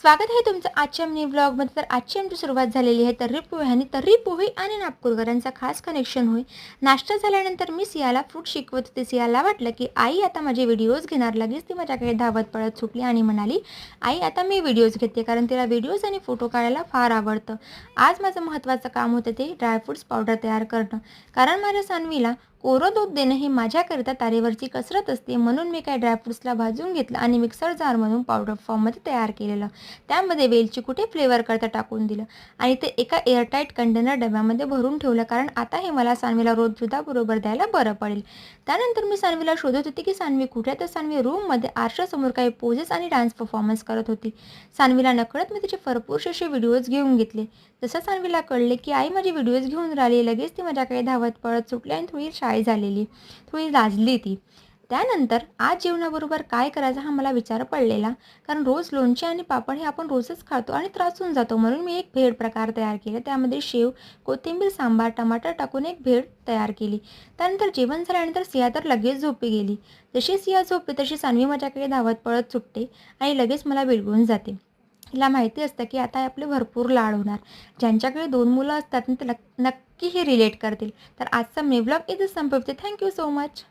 स्वागत आहे तुमचं आजच्या मिनी व्लॉगमध्ये। तर आजची आमची सुरुवात झालेली आहे तर्री पोह्यानी। तर्री पोहे आणि नागपूरकरांचा खास कनेक्शन होय। नाश्ता झाल्यानंतर मी सियाला फ्रूट शिकवत होते। सियाला वाटलं की आई आता माझे व्हिडिओज घेणार। लगेच ती माझ्याकडे धावत पळत सुटली आणि म्हणाली, आई आता मी व्हिडिओज घेते, कारण तिला व्हिडिओज आणि फोटो काढायला फार आवडतं। आज माझं महत्त्वाचं काम होतं ते ड्रायफ्रूट्स पावडर तयार करणं, कारण माझ्या सानवीला कोरं दूध देणं ही माझ्याकरिता तारेवरची कसरत असते। म्हणून मी काय ड्रायफ्रूट्सला भाजून घेतलं आणि मिक्सर जारमधून पावडर फॉर्ममध्ये तयार केलेलं। त्यामध्ये वेलची कुठे फ्लेवर करता टाकून दिलं आणि ते एका एअरटाईट कंटेनर डब्यामध्ये भरून ठेवलं, कारण आता हे मला सानवीला रोज दुधाबरोबर द्यायला बरं पडेल। त्यानंतर मी सानवीला शोधत होती की सानवी कुठे, तर सानवी रूममध्ये आरशासमोर काही पोजेस आणि डान्स परफॉर्मन्स करत होती। सानवीला नकळत मी तिचे भरपूर असे व्हिडिओज घेऊन घेतले। जसं सानवीला कळले की आई माझी व्हिडिओज घेऊन राहिली, लगेच ती माझ्याकडे धावत पळत सुटली आणि थोडी शाय झालेली, थोडी लाजली ती। त्यानंतर आज जेवणाबरोबर काय करायचं हा मला विचार पडलेला, कारण रोज लोणचे आणि पापड हे आपण रोजच खातो आणि त्रासून जातो। म्हणून मी एक भेळ प्रकार तयार केला। त्यामध्ये शेव, कोथिंबीर, सांबार, टमाटर टाकून एक भेळ तयार केली। त्यानंतर जेवण झाल्यानंतर सिया तर लगेच झोपी गेली। जशी सिया झोपते तशी सानवी माझ्याकडे धावत पळत सुटते आणि लगेच मला बिलगून जाते। तिला माहिती असतं की आता आपले भरपूर लाड होणार। ज्यांच्याकडे 2 मुलं असतात ना, ते नक्की हे रिलेट करतील। तर आजचा मी व्लॉग इथेच संपवते। Thank you so much.